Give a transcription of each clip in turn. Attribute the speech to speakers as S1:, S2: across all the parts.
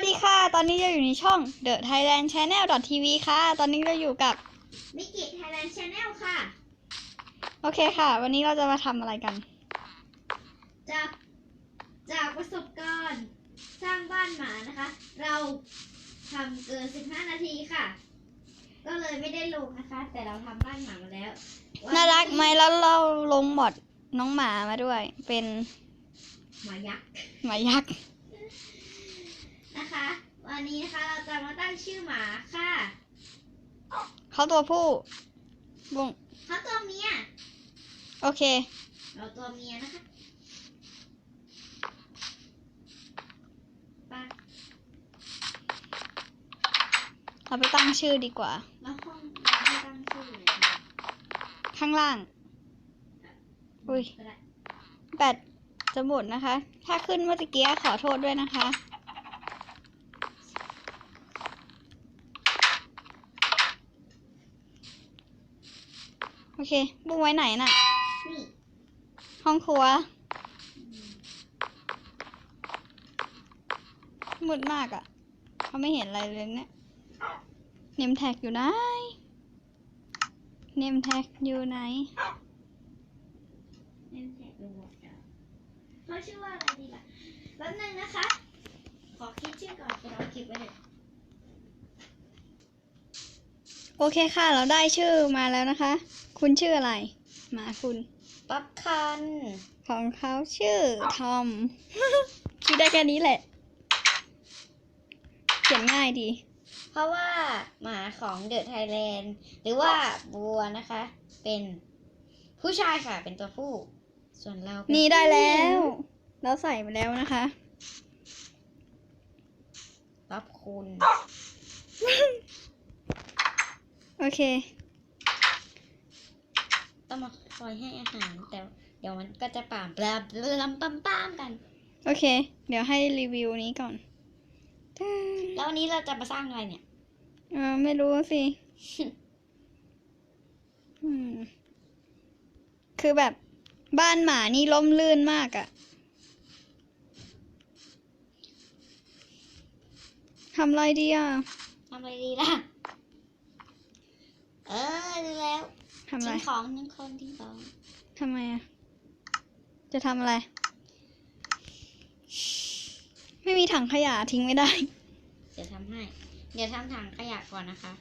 S1: สวัสดีค่ะ ตอนนี้เราอยู่ในช่อง The Thailand Channel TV ค่ะ ตอนนี้เราอยู่กับ
S2: มิกิ Thailand Channel ค่ะ
S1: โอเคค่ะ วันนี้เราจะมาทำอะไรกัน
S2: จากประสบการณ์สร้างบ้านหมานะคะ เราทำเกิน15 นาทีค่ะ ก็เลยไม่ได้ลงนะคะ แต่เราทำบ้านหมามาแล้ว
S1: น่ารักไหมแล้วเราลงหมดน้องหมามาด้วย เป็น
S2: หมายักษ์
S1: หมายักษ์
S2: นะคะ วันนี้นะคะเราจะมาตั้งชื่อหมาค่ะ
S1: เขาตัวผู้บุ้ง
S2: เขาตัวเมีย
S1: โอเค
S2: เราตัวเมียนะคะไป
S1: เราไปตั้งชื่อดีกว่า
S2: แล้วห้องเราไม่ตั้งชื่อเลยค่ะ
S1: ข้างล่าง อุ้ย
S2: ก็ได้
S1: แบตจะหมดนะคะ ถ้าขึ้นเมื่อกี้ขอโทษด้วยนะคะ โอเค บุ้งไว้ไหนน่ะ
S2: นี่
S1: ห้องครัว มืดมากอ่ะ เขาไม่เห็นอะไรเลยเนี่ย เนมแท็กอยู่ไหน เนมแท็กอยู่ไหน
S2: เล่นแท็กโรบอทเขาชื่อว่าอะไรดีล่ะแป๊บนึงนะคะ ขอคิดชื่อก่อนจะรอคลิปไว้เลย
S1: โอเคค่ะ เราได้ชื่อมาแล้วนะคะ คุณชื่ออะไร หมาคุณ
S2: ป๊อปคัน
S1: ของเขาชื่อทอม คิดได้แค่นี้แหละ เขียนง่ายดี
S2: เพราะว่าหมาของเดอะไทยแลนด์หรือว่าบัวนะคะ เป็นผู้ชายค่ะ เป็นตัวผู้ ส่วนเราเป็น
S1: นี่ได้แล้ว เราใส่ไปแล้วนะคะ
S2: ป๊อปคุณ
S1: โอเค
S2: ต้องมาคอยให้อาหารแต่เดี๋ยวมันก็จะป่ามปลาลำปั๊มกัน
S1: โอเค เดี๋ยวให้รีวิวนี้ก่อน
S2: แล้ววันนี้เราจะมาสร้างอะไรเนี่ย
S1: ไม่รู้สิ คือแบบบ้านหมานี่ร่มรื่นมากอะทำอะไรดีอะ
S2: ทำอะไรดีล่ะ ดูแล้ว
S1: ทำอะไร
S2: ทิ้งของทิ้งคนทิ้งของ
S1: ทำไมอะจะทำอะไร ไม่มีถังขยะทิ้งไม่ได้
S2: เดี๋ยวทำให้ เดี๋ยวทำถังขยะก่อนนะคะ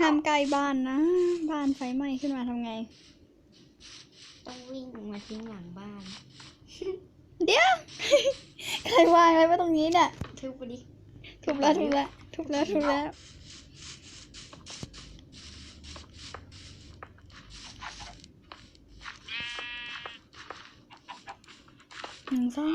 S1: ห้ามใกล้บ้านนะ บ้านไฟไหม้ขึ้นมาทำไง
S2: ต้องวิ่งมาทิ้งหลังบ้าน
S1: เดี๋ยว ใครวางอะไรไว้ตรงนี้เนี่ย
S2: ทุบไปดิ
S1: ทุบแล้วทุบแล้วทุบแล้วทุบแล้วหนึ่งสอง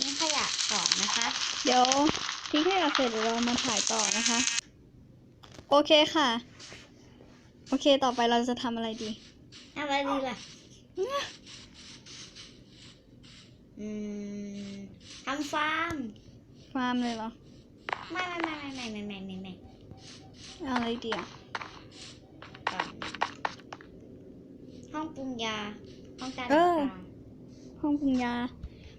S2: ทิ้งขยะก่อนนะคะ
S1: เดี๋ยวทิ้งให้เราเสร็จเดี๋ยวเรามาถ่ายต่อนะคะ โอเคค่ะ โอเคต่อไปเราจะทำอะไรดี
S2: อะไรดีล่ะ ทำฟาร์ม
S1: ฟาร์มเลยเหรอ
S2: ไม่
S1: เอาอะไรดีอ่ะ
S2: ห้องปรุงยา ห้องการ
S1: เออ
S2: ต่าง
S1: ห้องปรุงยา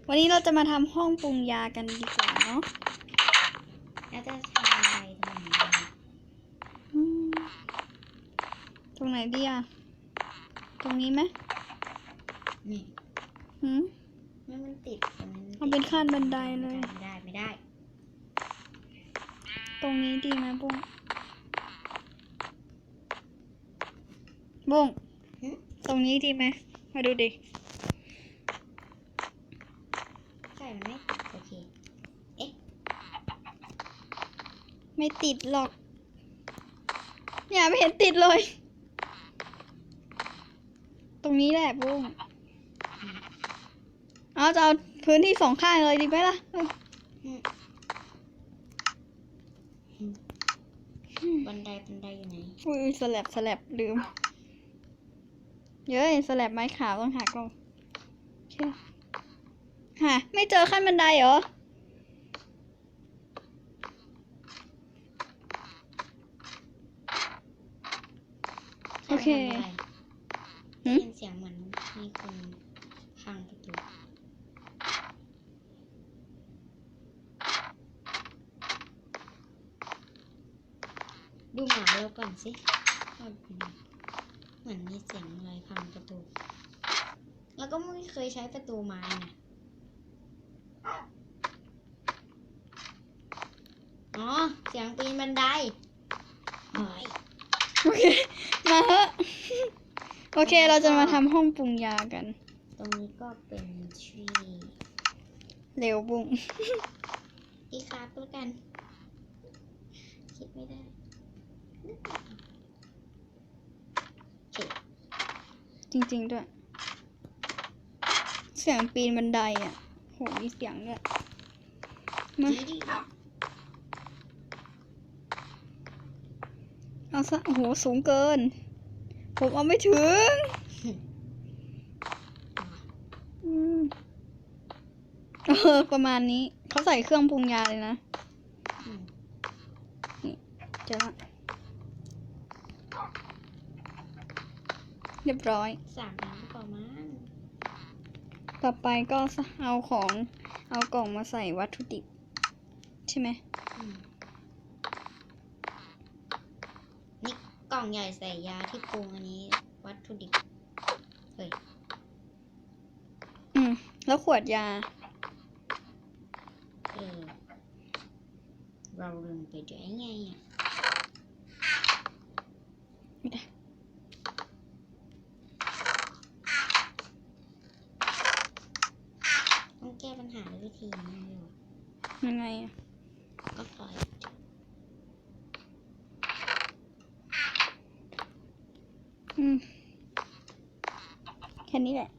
S1: วันนี้เราจะมาทำห้องปรุงยากันดีกว่าเนาะ
S2: ๆแล้วจะทำอะไรตรงไหนดี
S1: ตรงไหนดีอ่ะ ตรงนี้ไหม
S2: นี่ มันติดตรงนั้น
S1: เอาเป็นขั้นบันไดเลย
S2: ไม่ได้
S1: ตรงนี้ดีไหมบุ้งบุ้งตรงนี้ดีไหมมาดูดิ
S2: ใช่มันไม่ติดโอเค
S1: ไม่ติดหรอก อย่าไม่เห็นติดเลย ตรงนี้แหละบุ้งเอาจะเอาพื้นที่สองข้างเลยดีไหมล่ะ
S2: บันไดอยู่ไหน
S1: อุ้ยสลับลืม เย้ยสลับไม้ขาวต้องหักลงเชื่อหาไม่เจอขั้นบันไดเหรอ โอเค
S2: ได้ยินเสียงเหมือนมีคนพังประตูดูหมาเราก่อนสิเหมือนมีเสียงอะไรพังประตู แล้วก็ไม่เคยใช้ประตูไม้นะอ๋อ เสียงปีนบันไดโอ้ย
S1: โอเค มาเถอะโอเค เราจะมาทำห้องปรุงยากัน
S2: ตรงนี้ก็เป็นทรี
S1: เร็วบุ้ง
S2: อีกครับแล้วกัน คิดไม่ได้โอเค
S1: จริงๆด้วย เสียงปีนบันไดอ่ะโหมีเสียงด้วยมา
S2: ดี
S1: เอาซะโอ้โหสูงเกิน ผมเอาไม่ถึงประมาณนี้เขาใส่เครื่องปรุงยาเลยนะนี่เจอละเรียบร้อย
S2: 3 น้ำต่อมา
S1: ต่อไปก็เอากล่องมาใส่วัตถุดิบใช่ไหม
S2: นี่กล่องใหญ่ใส่ยาที่ปรุงอันนี้วัตถุดิบ เฮ้ย
S1: แล้วขวดยา
S2: เราลืมไปได้ไงอ่ะ
S1: ไม่ได้
S2: ต้องแก้ปัญหาด้วยวิธีนี้เลย
S1: ยังไงอ่ะ
S2: ก็ปล่อย
S1: แค่นี้แหละ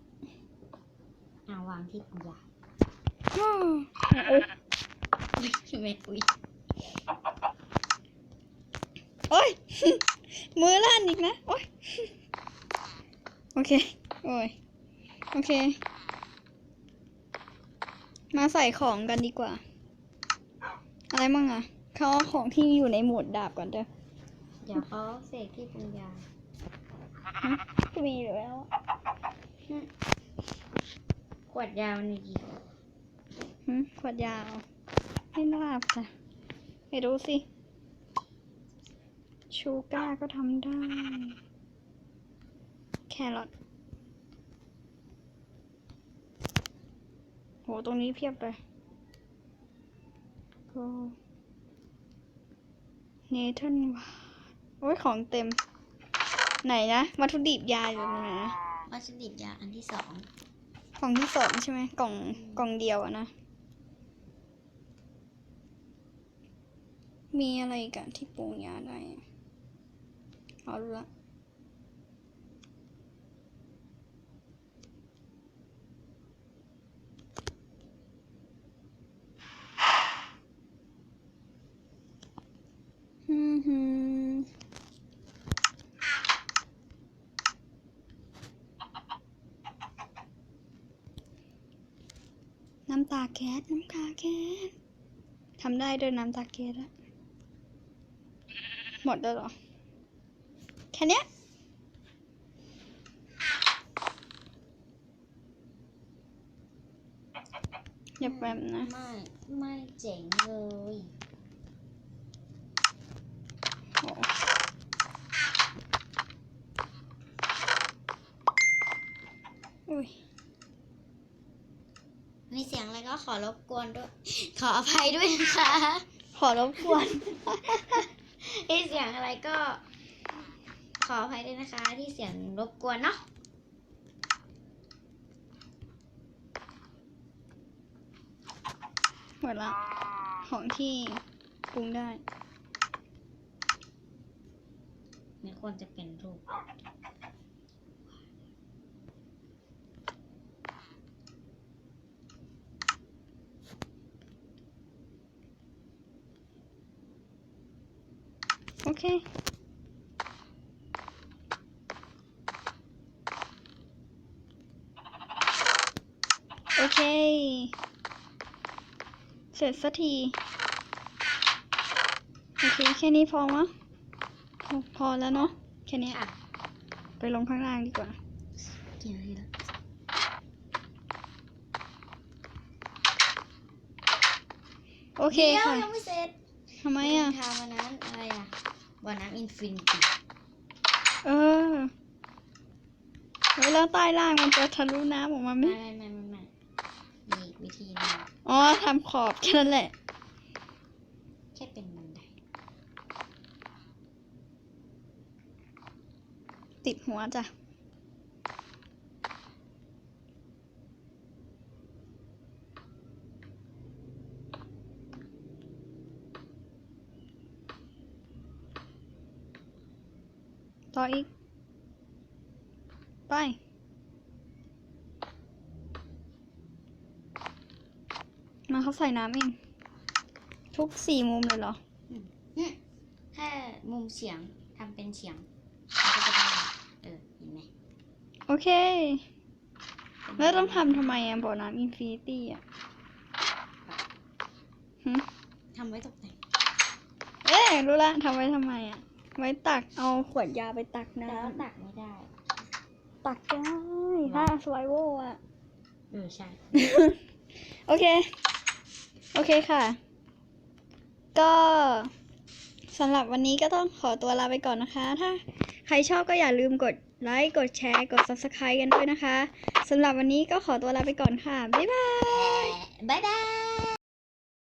S2: เอาวางที่ปรุงยา
S1: โอ้ย
S2: ไม่อุ้ย
S1: โอ้ย มือลั่นอีกนะ โอ้ย โอเค โอ้ย โอเค มาใส่ของกันดีกว่า อะไรมั่งอ่ะ เขาเอาของที่อยู่ในหมวดดาบก่อนเด้อ
S2: เดี๋ยวเขาเสกที่ปรุงยา
S1: ก็มีอยู่แล้ว
S2: ขวดยาวนี่กี่
S1: ขวดยาวไม่น่าจ้ะไปดูสิ ชูก้าก็ทำได้ แครอทโห ตรงนี้เพียบเลยโอ้เนเธอร์ว่าโอ้ย ของเต็ม ไหนนะ วัตถุดิบยาอยู่ตรงไหนนะ
S2: วัตถุดิบยาอันที่ 2
S1: กล่องที่2ใช่ไหมกล่องเดียวอะนะ มีอะไรกันที่ปรุงยาได้อะเอาละน้ำตาแก๊สทำได้ด้วยน้ำตาแก๊สอะหมดแล้วเหรอ แค่เนี้ยอย่าแป๊บนะ
S2: ไม่เจ๋งเลย
S1: โอ้อุ้ย
S2: มีเสียงอะไรก็ขอรบกวนด้วย ขออภัยด้วยนะคะ
S1: ขอรบกวน
S2: ที่เสียงอะไรก็ ขออภัยด้วยนะคะ ที่เสียงรบกวนเนาะ
S1: หมดละ ของที่ปรุงได้
S2: ไม่ควรจะเป็นรูป
S1: โอเค โอเค เสร็จสักที โอเค แค่นี้พอมั้ยพอแล้วเนาะ แค่นี้
S2: ค่ะ
S1: ไปลงข้างล่างดีกว่า
S2: กี่นาทีแล้ว
S1: โอเค
S2: เดี๋ยว
S1: ค่ะ
S2: ยังไม่เสร็จ
S1: ทำไมอ่ะ
S2: ทำวันนั้นอะไรอ่ะบ่อน้ำอินฟินิตี้
S1: เออแล้วใต้ล่างมันจะทะลุน้ำออกมาไหม
S2: ไม่มีอีกวิธีหนึง
S1: อ๋อ ทำขอบแค่นั้นแหละ
S2: แค่เป็นบันได
S1: ติดหัวจ้ะ ต่ออีก ไป มาเขาใส่น้ำเอง ทุก4 มุมเลยเหรอ
S2: แค่มุมเฉียงทำเป็นเฉียงมันก็จะได้เห็นไหม
S1: โอเค แล้วต้องทำไมอ่ะบ่อน้ำอินฟินิตี้อ่ะหึ
S2: ทำไว้ตกแต่ง
S1: เอ๊ะรู้ละทำไว้ทำไมอ่ะ ไว้ตักเอาขวดยาไปตักน้
S2: แต่ว่าตักไม่ได้
S1: ำตักได้ถ้าสไวโวอ่ะ
S2: ใช่
S1: โอเค โอเคค่ะ ก็สำหรับวันนี้ก็ต้องขอตัวลาไปก่อนนะคะ ถ้าใครชอบก็อย่าลืมกดไลค์ กดแชร์ กด Subscribe กันด้วยนะคะ สำหรับวันนี้ก็ขอตัวลาไปก่อนค่ะ บ๊ายบาย
S2: บ๊ายบาย